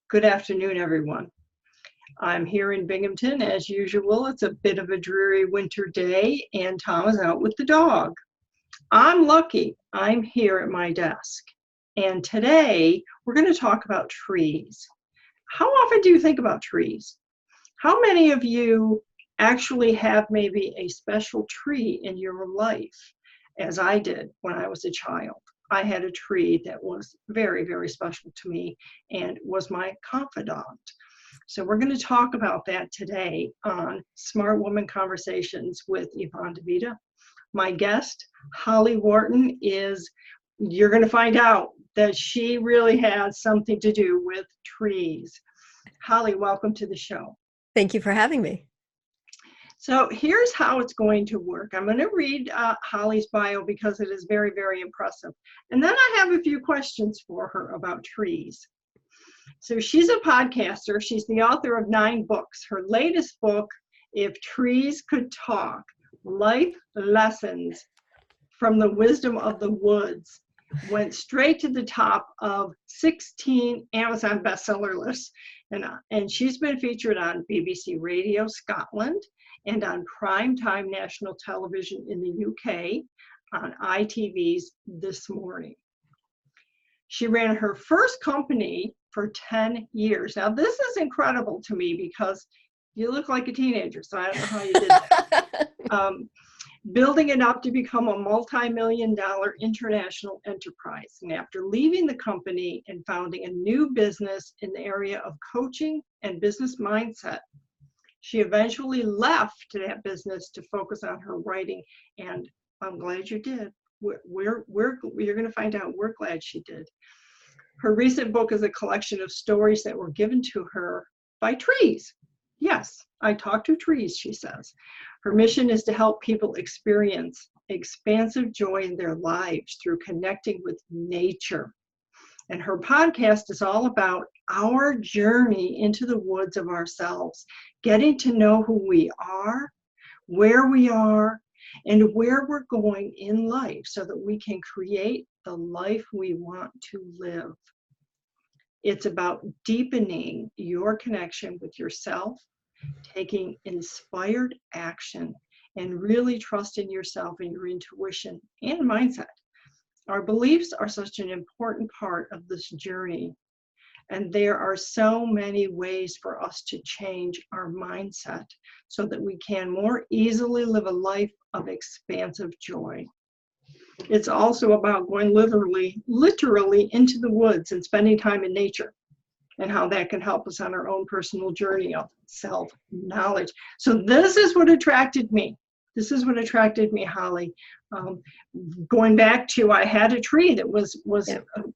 Good afternoon, everyone. I'm here in Binghamton as usual. It's a bit of a dreary winter day, and Tom is out with the dog. I'm lucky. I'm here at my desk. And today we're going to talk about trees. How often do you think about trees? How many of you actually have maybe a special tree in your life, as I did when I was a child? I had a tree that was very, very special to me and was my confidant. So we're going to talk about that today on Smart Woman Conversations with Yvonne DeVita. My guest, Holly Worton, you're going to find out that she really has something to do with trees. Holly, welcome to the show. Thank you for having me. So here's how it's going to work. I'm going to read Holly's bio because it is very, very impressive. And then I have a few questions for her about trees. So she's a podcaster. She's the author of 9 books. Her latest book, If Trees Could Talk, Life Lessons from the Wisdom of the Woods, went straight to the top of 16 Amazon bestseller lists. And she's been featured on BBC Radio Scotland and on primetime national television in the UK on ITV's This Morning. She ran her first company for 10 years. Now, this is incredible to me because you look like a teenager, so I don't know how you did that. Building it up to become a multi-million-dollar international enterprise. And after leaving the company and founding a new business in the area of coaching and business mindset, she eventually left that business to focus on her writing, and I'm glad you did. You're going to find out we're glad she did. Her recent book is a collection of stories that were given to her by trees. Yes, I talk to trees, she says. Her mission is to help people experience expansive joy in their lives through connecting with nature. And her podcast is all about our journey into the woods of ourselves, getting to know who we are, where we are, and where we're going in life so that we can create the life we want to live. It's about deepening your connection with yourself, taking inspired action, and really trusting yourself and your intuition and mindset. Our beliefs are such an important part of this journey, and there are so many ways for us to change our mindset so that we can more easily live a life of expansive joy. It's also about going literally into the woods and spending time in nature, and how that can help us on our own personal journey of self-knowledge. So this is what attracted me. This is what attracted me, Holly. Going back to, I had a tree that was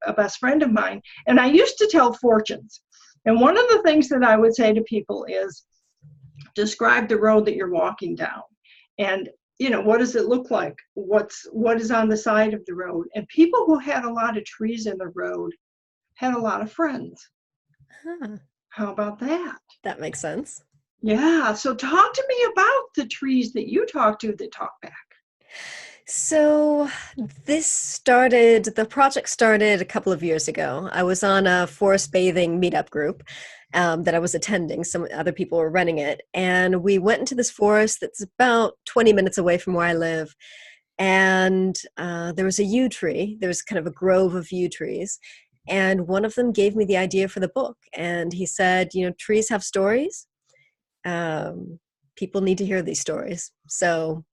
a best friend of mine, and I used to tell fortunes. And one of the things that I would say to people is, describe the road that you're walking down. And what does it look like? What is on the side of the road? And people who had a lot of trees in the road had a lot of friends. Huh. How about that? That makes sense. Yeah. So talk to me about the trees that you talk to that talk back. So the project started a couple of years ago. I was on a forest bathing meetup group that I was attending. Some other people were running it. And we went into this forest that's about 20 minutes away from where I live. And there was a yew tree. There was kind of a grove of yew trees. And one of them gave me the idea for the book. And he said, trees have stories. People need to hear these stories. So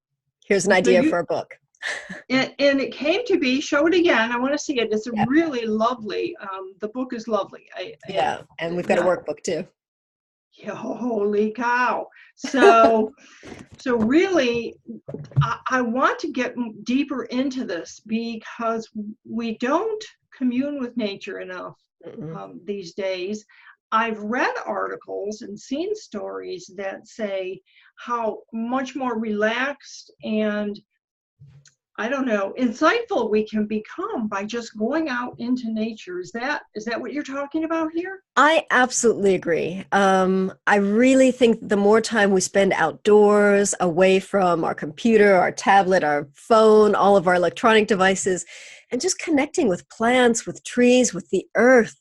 here's an idea for a book. And it came to be, show it again. I want to see it. It's really lovely. The book is lovely. And we've got a workbook too. Yeah, holy cow. So really, I want to get deeper into this because we don't commune with nature enough these days. I've read articles and seen stories that say how much more relaxed and, I don't know, insightful we can become by just going out into nature. Is that what you're talking about here? I absolutely agree. I really think the more time we spend outdoors, away from our computer, our tablet, our phone, all of our electronic devices, and just connecting with plants, with trees, with the earth,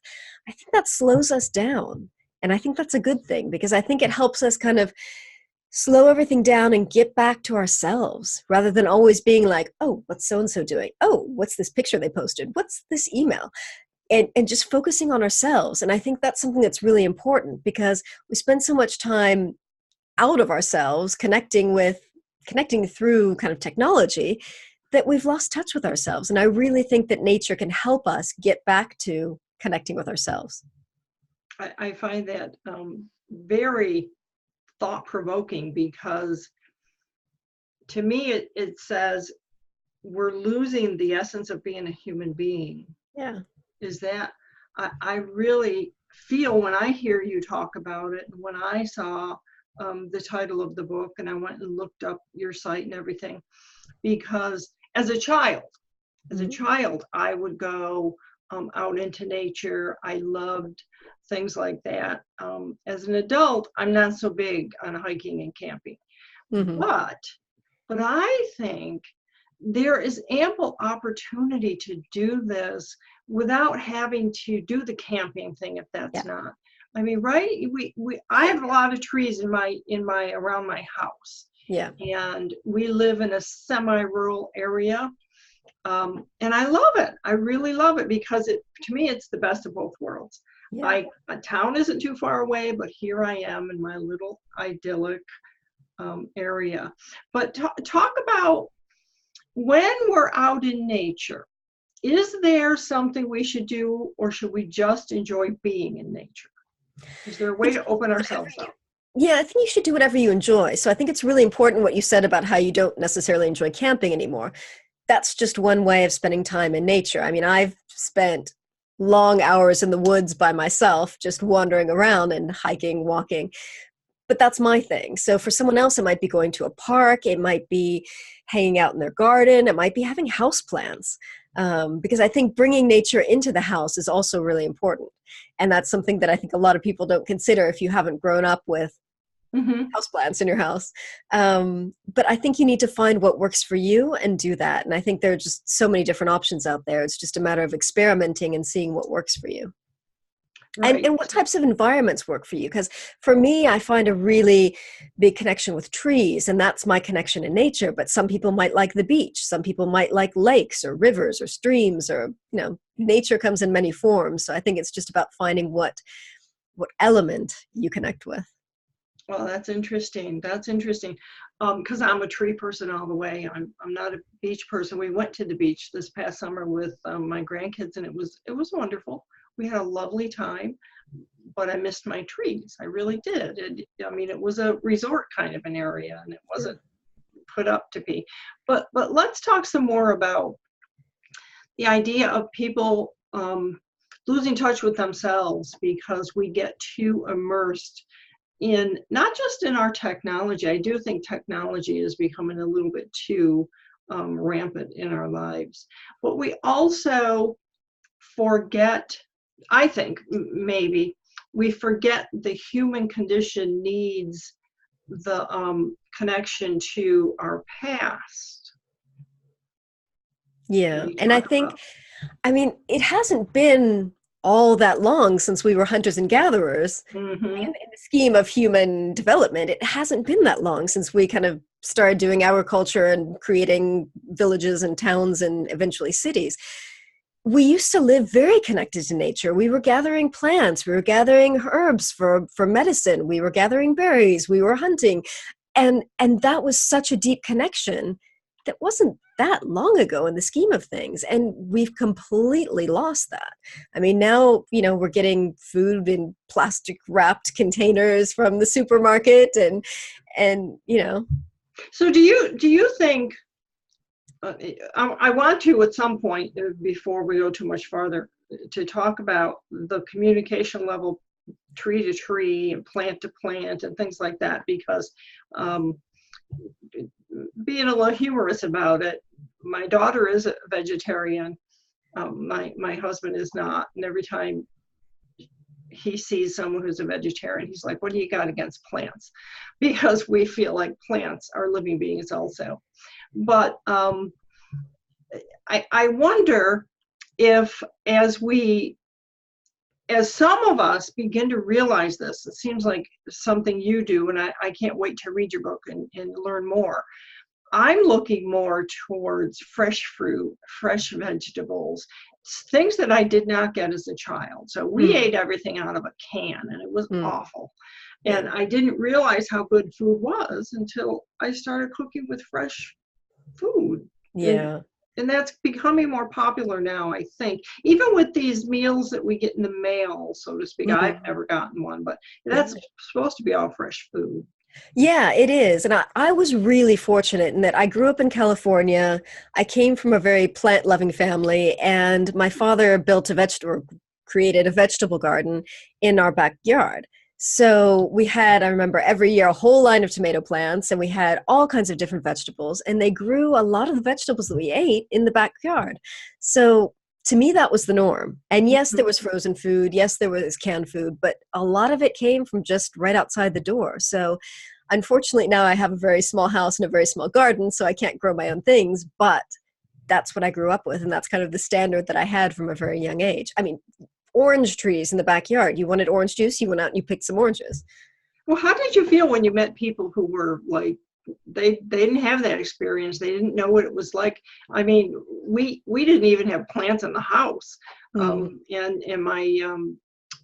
I think that slows us down. And I think that's a good thing because I think it helps us kind of slow everything down and get back to ourselves rather than always being like, oh, what's so-and-so doing? Oh, what's this picture they posted? What's this email? And just focusing on ourselves. And I think that's something that's really important because we spend so much time out of ourselves connecting through kind of technology that we've lost touch with ourselves. And I really think that nature can help us get back to connecting with ourselves. I find that very thought-provoking because to me it says we're losing the essence of being a human being. Yeah. Is that I really feel when I hear you talk about it, and when I saw the title of the book and I went and looked up your site and everything, because as a child, I would go out into nature. I loved things like that. As an adult, I'm not so big on hiking and camping, Mm-hmm. but I think there is ample opportunity to do this without having to do the camping thing if that's Yeah. not. I mean, right? I have a lot of trees in my around my house. Yeah. And we live in a semi-rural area. And I love it. I really love it because to me, it's the best of both worlds. Yeah. A town isn't too far away, but here I am in my little idyllic area. But talk about when we're out in nature, is there something we should do, or should we just enjoy being in nature? Is there a way to open ourselves up? Yeah, I think you should do whatever you enjoy. So I think it's really important what you said about how you don't necessarily enjoy camping anymore. That's just one way of spending time in nature. I mean, I've spent long hours in the woods by myself, just wandering around and hiking, walking. But that's my thing. So for someone else, it might be going to a park. It might be hanging out in their garden. It might be having houseplants. Because I think bringing nature into the house is also really important. And that's something that I think a lot of people don't consider if you haven't grown up with houseplants in your house. But I think you need to find what works for you and do that. And I think there are just so many different options out there. It's just a matter of experimenting and seeing what works for you. Right. And what types of environments work for you? Because for me, I find a really big connection with trees, and that's my connection in nature. But some people might like the beach. Some people might like lakes or rivers or streams, or, nature comes in many forms. So I think it's just about finding what element you connect with. Well, that's interesting. That's interesting. Because I'm a tree person all the way. I'm not a beach person. We went to the beach this past summer with my grandkids, and it was wonderful. We had a lovely time, but I missed my trees. I really did. It was a resort kind of an area, and it wasn't put up to be. But let's talk some more about the idea of people losing touch with themselves because we get too immersed in not just in our technology. I do think technology is becoming a little bit too rampant in our lives, but we also forget, I think maybe we forget the human condition needs the connection to our past. Yeah. And I think, it hasn't been all that long since we were hunters and gatherers. In the scheme of human development, it hasn't been that long since we kind of started doing agriculture and creating villages and towns and eventually cities. We used to live very connected to nature. We were gathering plants, we were gathering herbs for medicine, we were gathering berries, we were hunting. And that was such a deep connection that wasn't that long ago in the scheme of things. And we've completely lost that. Now, we're getting food in plastic wrapped containers from the supermarket and. So do you think, I want to at some point, before we go too much farther, to talk about the communication level, tree to tree and plant to plant and things like that, because being a little humorous about it, my daughter is a vegetarian. My husband is not, and every time he sees someone who's a vegetarian, he's like, "What do you got against plants?" Because we feel like plants are living beings also. But I wonder if, as we as some of us begin to realize this, it seems like something you do, and I can't wait to read your book and learn more. I'm looking more towards fresh fruit, fresh vegetables, things that I did not get as a child. So we Mm, ate everything out of a can, and it was mm, awful. And yeah. I didn't realize how good food was until I started cooking with fresh food. And Yeah. and that's becoming more popular now, I think. Even with these meals that we get in the mail, so to speak. I've Mm, never gotten one, but yeah. that's supposed to be all fresh food. Yeah, it is. And I was really fortunate in that I grew up in California. I came from a very plant loving family, and my father built a vegetable, created a vegetable garden in our backyard. So we had, I remember every year, a whole line of tomato plants, and we had all kinds of different vegetables, and they grew a lot of the vegetables that we ate in the backyard. So to me, that was the norm. And yes, there was frozen food. Yes, there was canned food, but a lot of it came from just right outside the door. So unfortunately, now I have a very small house and a very small garden, so I can't grow my own things, but that's what I grew up with. And that's kind of the standard that I had from a very young age. I mean, orange trees in the backyard. You wanted orange juice, you went out and you picked some oranges. Well, how did you feel when you met people who were like, they didn't have that experience. They didn't know what it was like. I mean, we didn't even have plants in the house. Mm. And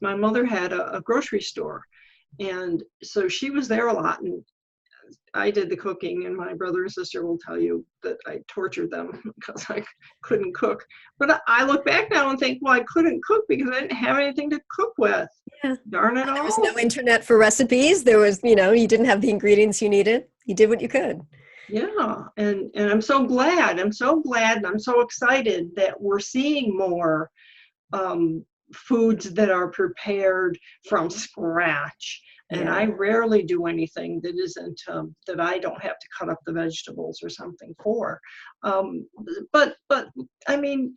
my mother had a grocery store, and so she was there a lot. And I did the cooking, and my brother and sister will tell you that I tortured them because I couldn't cook. But I look back now and think, well, I couldn't cook because I didn't have anything to cook with. Yeah. Darn it There was all. no internet for recipes. There was, you didn't have the ingredients you needed. You did what you could. Yeah, and I'm so glad. I'm so glad, and I'm so excited that we're seeing more foods that are prepared from scratch. And I Yeah. rarely do anything that isn't that I don't have to cut up the vegetables or something for. Um, but I mean,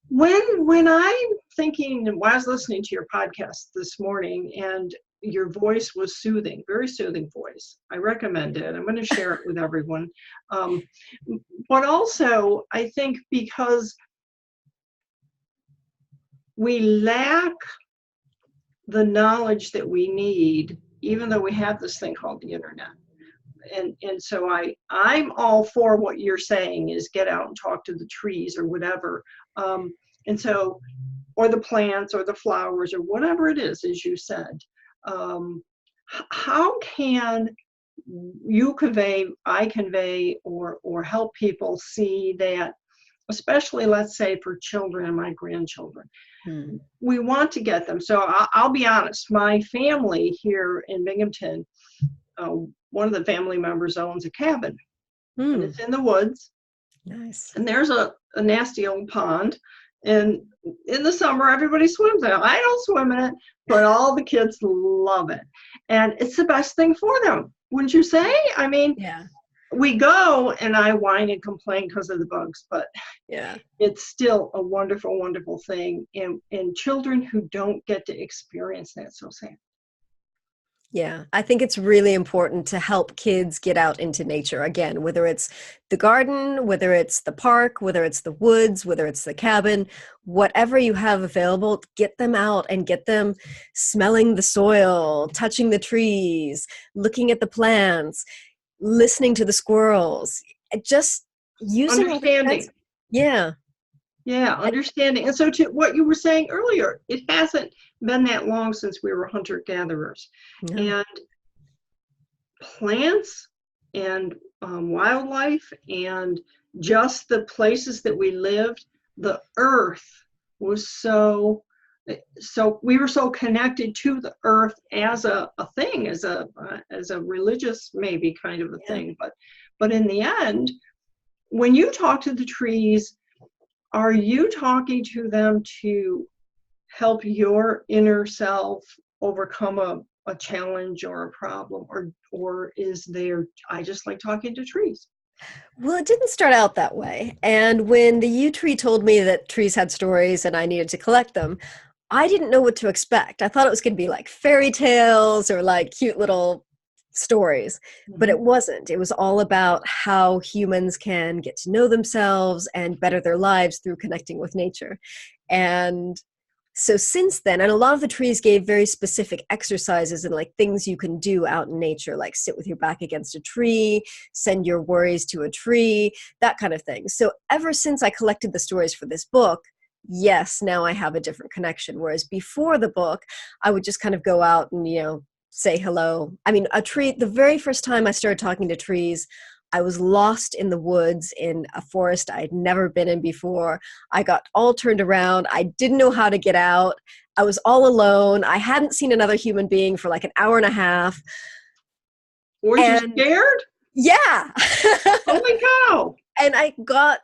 when I'm thinking, and while I was listening to your podcast this morning, and your voice was soothing, very soothing voice. I recommend it. I'm going to share it with everyone. Um, but also, I think because we lack the knowledge that we need, even though we have this thing called the internet. And so I'm all for what you're saying is get out and talk to the trees or whatever. And so, or the plants or the flowers or whatever it is, as you said. How can you convey, I convey, or help people see that, especially let's say for children and my grandchildren, Mm. we want to get them. So I'll be honest, my family here in Binghamton, uh, one of the family members owns a cabin, and Mm. it's in the woods, Nice. and there's a nasty old pond. And in the summer, everybody swims in it. I don't swim in it, but all the kids love it. And it's the best thing for them, wouldn't you say? I mean, Yeah. we go and I whine and complain because of the bugs, but Yeah. it's still a wonderful, wonderful thing. And children who don't get to experience that, so sad. Yeah, I think it's really important to help kids get out into nature again, whether it's the garden, whether it's the park, whether it's the woods, whether it's the cabin, whatever you have available, get them out and get them smelling the soil, touching the trees, looking at the plants, listening to the squirrels, just using all the senses. Understanding. Yeah. Yeah, understanding. And so to what you were saying earlier, it hasn't been that long since we were hunter-gatherers. No. And plants and wildlife and just the places that we lived, the earth was so we were so connected to the earth as a thing, as a religious maybe kind of a Yeah. thing. But in the end, when you talk to the trees, are you talking to them to help your inner self overcome a challenge or a problem, or is there, I just like talking to trees? Well, it didn't start out that way. And when the yew tree told me that trees had stories and I needed to collect them, I didn't know what to expect. I thought it was going to be like fairy tales or like cute little stories, but it Mhm. wasn't. It was all about how humans can get to know themselves and better their lives through connecting with nature. And So since then, and a lot of the trees gave very specific exercises and like things you can do out in nature, like sit with your back against a tree, send your worries to a tree, that kind of thing. So ever since I collected the stories for this book, yes, now I have a different connection. Whereas before the book, I would just kind of go out and, say hello. I mean, a tree, the very first time I started talking to trees, I was lost in the woods in a forest I'd never been in before. I got all turned around. I didn't know how to get out. I was all alone. I hadn't seen another human being for like an hour and a half. Were you scared? Yeah. Holy cow. And I got,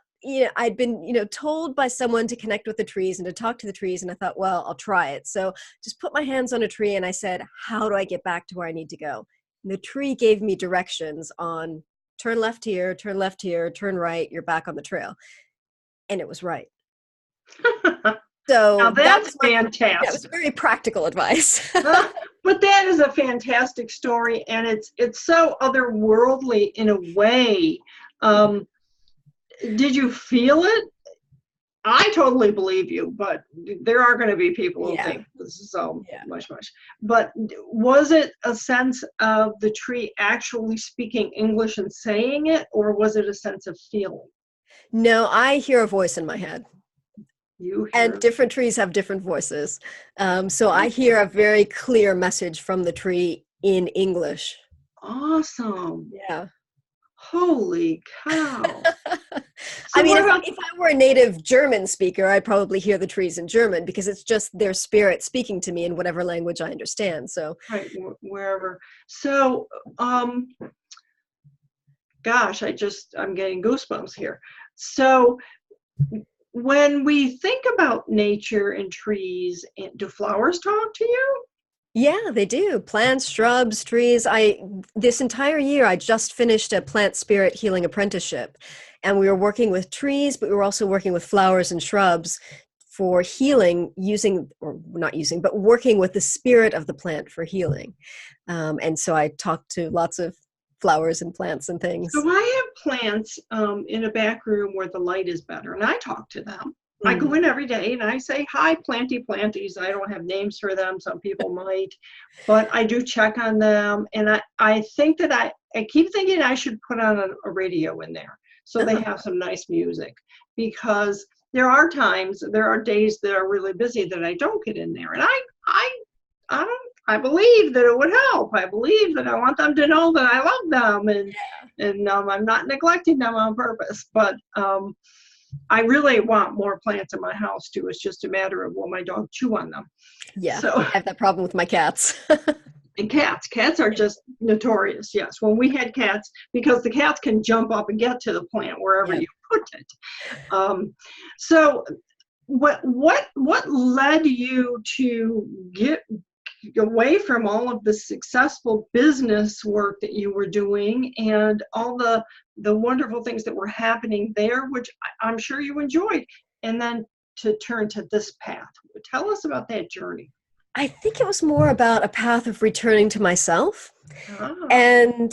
I'd been, told by someone to connect with the trees and to talk to the trees. And I thought, well, I'll try it. So just put my hands on a tree and I said, how do I get back to where I need to go? And the tree gave me directions on turn left here, turn right, you're back on the trail. And it was right. So now that's fantastic. That was very practical advice. But that is a fantastic story, and it's so otherworldly in a way. Did you feel it? I totally believe you, but there are going to be people who think this is so much. But was it a sense of the tree actually speaking English and saying it, or was it a sense of feeling? No, I hear a voice in my head. And different trees have different voices. So I hear a very clear message from the tree in English. Awesome. Yeah. Holy cow. I mean, if I were a native German speaker, I'd probably hear the trees in German because it's just their spirit speaking to me in whatever language I understand. So right, wherever. So, gosh, I'm getting goosebumps here. So when we think about nature and trees, do flowers talk to you? Yeah, they do. Plants, shrubs, trees. This entire year, I just finished a plant spirit healing apprenticeship, and we were working with trees, but we were also working with flowers and shrubs for healing but working with the spirit of the plant for healing. And so I talked to lots of flowers and plants and things. So I have plants in a back room where the light is better, and I talk to them. I go in every day and I say, hi, planties. I don't have names for them. Some people might, but I do check on them. And I think that I keep thinking I should put on a radio in there so they have some nice music, because there are days that are really busy that I don't get in there. And I believe that it would help. I believe that I want them to know that I love them and I'm not neglecting them on purpose. But I really want more plants in my house too. It's just a matter of will my dog chew on them. Yeah, so, I have that problem with my cats. And cats are just notorious. Yes, when we had cats, because the cats can jump up and get to the plant wherever you put it. So what led you to get away from all of the successful business work that you were doing and all the wonderful things that were happening there, which I'm sure you enjoyed, and then to turn to this path? Tell us about that journey. I think it was more about a path of returning to myself. And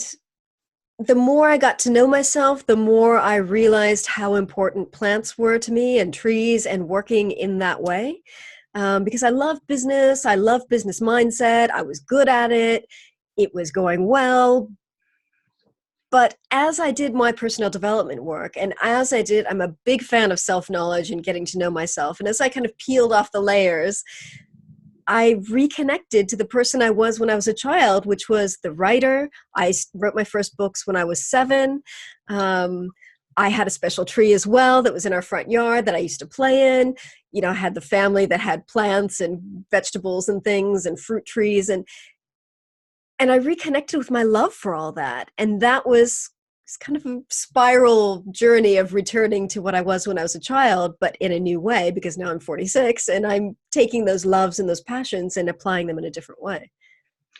the more I got to know myself, the more I realized how important plants were to me and trees and working in that way. Because I love business mindset. I was good at it. It was going well. But as I did my personal development work, and I'm a big fan of self-knowledge and getting to know myself. And as I kind of peeled off the layers, I reconnected to the person I was when I was a child, which was the writer. I wrote my first books when I was 7. I had a special tree as well that was in our front yard that I used to play in. I had the family that had plants and vegetables and things and fruit trees. And I reconnected with my love for all that. And that was kind of a spiral journey of returning to what I was when I was a child, but in a new way, because now I'm 46 and I'm taking those loves and those passions and applying them in a different way.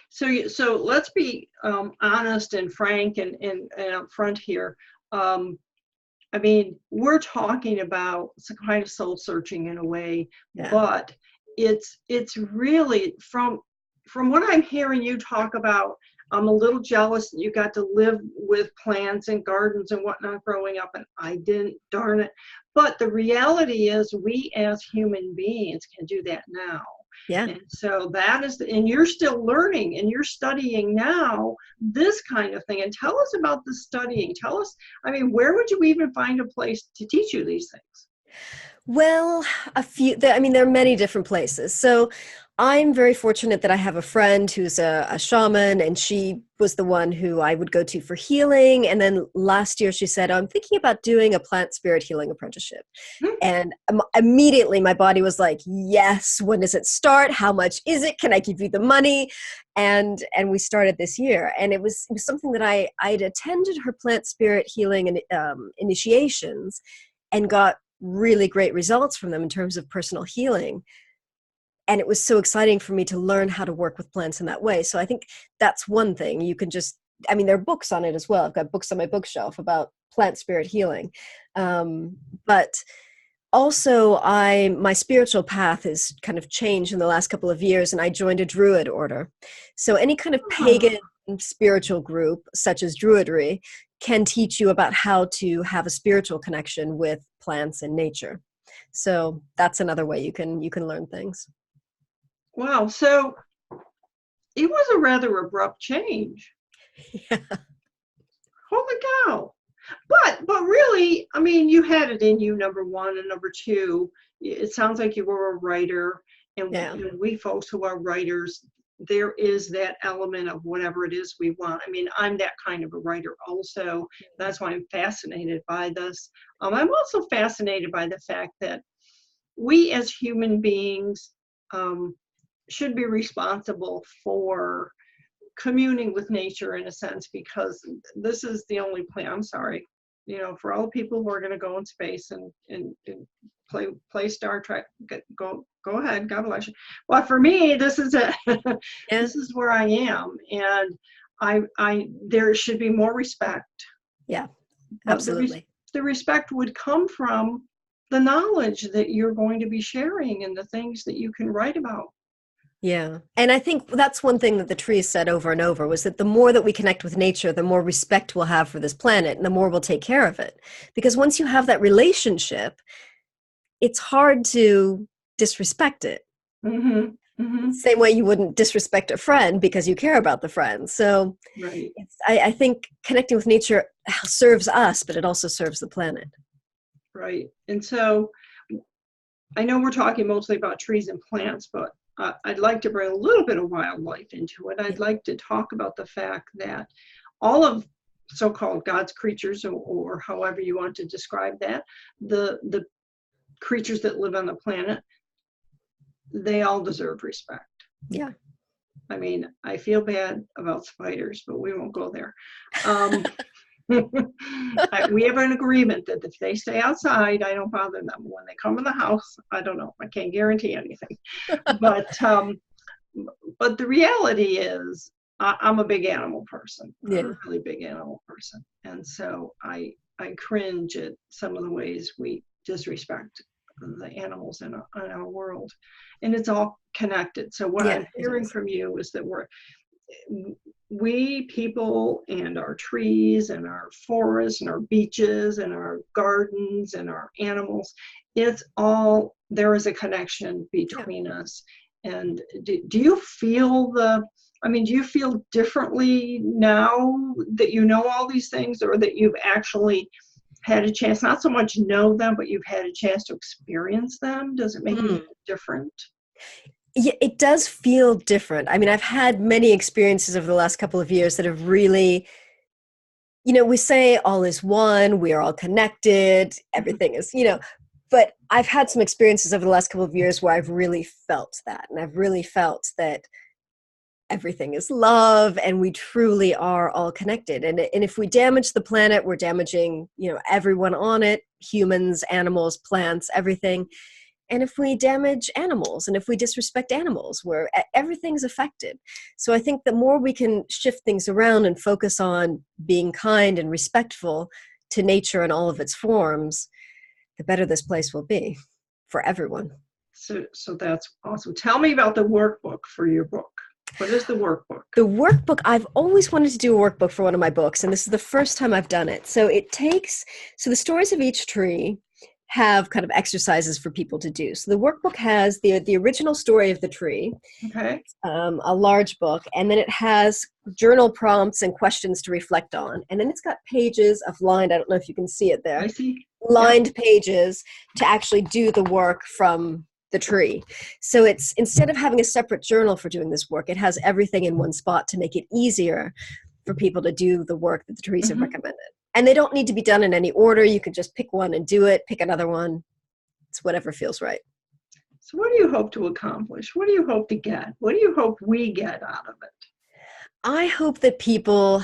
So let's be honest and frank and upfront here. I mean, we're talking about some kind of soul searching in a way, but it's really from what I'm hearing you talk about, I'm a little jealous that you got to live with plants and gardens and whatnot growing up, and I didn't, darn it. But the reality is we as human beings can do that now. Yeah. And so that is, and you're still learning and you're studying now this kind of thing. And tell us about the studying. Tell us, I mean, where would you even find a place to teach you these things? Well, I mean, there are many different places. So I'm very fortunate that I have a friend who's a shaman, and she was the one who I would go to for healing. And then last year she said, I'm thinking about doing a plant spirit healing apprenticeship. Hmm. And immediately my body was like, yes, when does it start? How much is it? Can I give you the money? And we started this year. And it was something that I'd attended her plant spirit healing and initiations and got really great results from them in terms of personal healing. And it was so exciting for me to learn how to work with plants in that way. So I think that's one thing. You can just, I mean, there are books on it as well. I've got books on my bookshelf about plant spirit healing. But also my spiritual path has kind of changed in the last couple of years, and I joined a Druid order. So any kind of pagan spiritual group, such as Druidry, can teach you about how to have a spiritual connection with plants and nature. So that's another way you can learn things. Wow. So it was a rather abrupt change. Yeah. Holy cow. But really, I mean, you had it in you, number one, and number two, it sounds like you were a writer, and Yeah. we folks who are writers, there is that element of whatever it is we want. I mean, I'm that kind of a writer also. That's why I'm fascinated by this. I'm also fascinated by the fact that we as human beings should be responsible for communing with nature in a sense, because this is the only plan. I'm sorry, for all the people who are going to go in space and play Star Trek, go ahead, God bless you. But for me, this is it. Yeah. This is where I am, and I there should be more respect. Yeah. But Absolutely. the respect would come from the knowledge that you're going to be sharing and the things that you can write about. Yeah. And I think that's one thing that the trees said over and over, was that the more that we connect with nature, the more respect we'll have for this planet and the more we'll take care of it. Because once you have that relationship, it's hard to disrespect it. Mm-hmm. Mm-hmm. Same way you wouldn't disrespect a friend because you care about the friend. So Right. I think connecting with nature serves us, but it also serves the planet. Right. And so I know we're talking mostly about trees and plants, but I'd like to bring a little bit of wildlife into it. I'd like to talk about the fact that all of so-called God's creatures, or however you want to describe that, the creatures that live on the planet, they all deserve respect. Yeah. I mean, I feel bad about spiders, but we won't go there. We have an agreement that if they stay outside, I don't bother them. When they come in the house, I don't know. I can't guarantee anything. But the reality is, I'm a big animal person. Yeah. I'm a really big animal person, and so I cringe at some of the ways we disrespect the animals in our world, and it's all connected. So what I'm hearing from you is that we people and our trees and our forests and our beaches and our gardens and our animals, it's all, there is a connection between us. And do you feel do you feel differently now that you know all these things, or that you've actually had a chance, not so much know them, but you've had a chance to experience them? Does it make you feel different? Yeah, it does feel different. I mean, I've had many experiences over the last couple of years that have really, we say all is one, we are all connected, everything is, but I've had some experiences over the last couple of years where I've really felt that. And I've really felt that everything is love and we truly are all connected. And if we damage the planet, we're damaging, everyone on it, humans, animals, plants, everything. And if we damage animals and if we disrespect animals, where everything's affected. So I think the more we can shift things around and focus on being kind and respectful to nature in all of its forms, the better this place will be for everyone. So that's awesome. Tell me about the workbook for your book. What is the workbook? The workbook, I've always wanted to do a workbook for one of my books, and this is the first time I've done it. So the stories of each tree have kind of exercises for people to do. So the workbook has the original story of the tree, Okay. a large book, and then it has journal prompts and questions to reflect on. And then it's got pages of lined, I don't know if you can see it there, I see. lined pages to actually do the work from the tree. So it's, instead of having a separate journal for doing this work, it has everything in one spot to make it easier for people to do the work that the trees have recommended. And they don't need to be done in any order. You could just pick one and do it, pick another one. It's whatever feels right. So what do you hope to accomplish? What do you hope to get? What do you hope we get out of it? I hope that people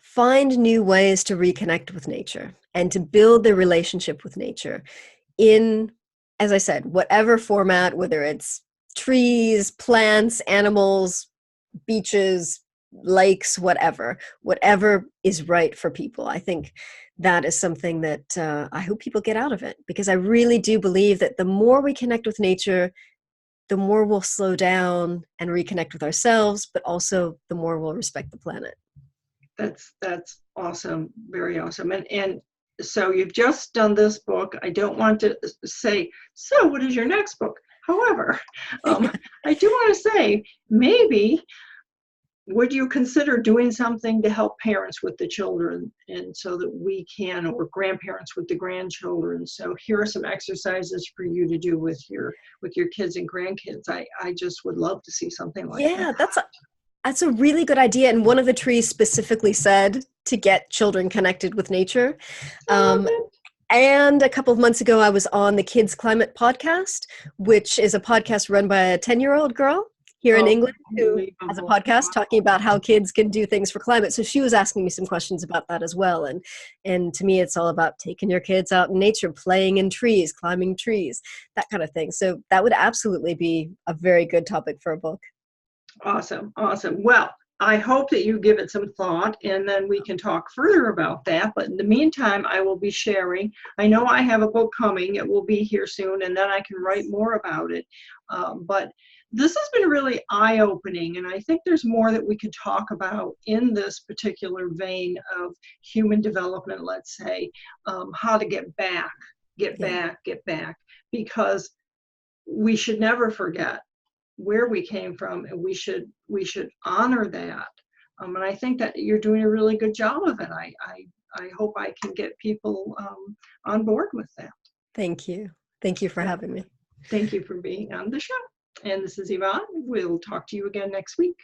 find new ways to reconnect with nature and to build their relationship with nature in, as I said, whatever format, whether it's trees, plants, animals, beaches, lakes, whatever is right for people. I think that is something that I hope people get out of it, because I really do believe that the more we connect with nature, the more we'll slow down and reconnect with ourselves, but also the more we'll respect the planet. That's awesome. Very awesome. And so you've just done this book. I don't want to say, so what is your next book? However, I do want to say, maybe would you consider doing something to help parents with the children, and so that we can, or grandparents with the grandchildren? So here are some exercises for you to do with your kids and grandkids. I just would love to see something like that. Yeah, that's a really good idea. And one of the trees specifically said to get children connected with nature. And a couple of months ago, I was on the Kids Climate podcast, which is a podcast run by a 10-year-old girl here in England who has a podcast talking about how kids can do things for climate. So she was asking me some questions about that as well. And to me, it's all about taking your kids out in nature, playing in trees, climbing trees, that kind of thing. So that would absolutely be a very good topic for a book. Awesome. Well, I hope that you give it some thought, and then we can talk further about that. But in the meantime, I will be sharing. I know I have a book coming. It will be here soon, and then I can write more about it. But this has been really eye-opening, and I think there's more that we could talk about in this particular vein of human development, let's say, how to get back, because we should never forget where we came from, and we should honor that. And I think that you're doing a really good job of it. I hope I can get people on board with that. Thank you for having me. Thank you for being on the show. And this is Yvonne. We'll talk to you again next week.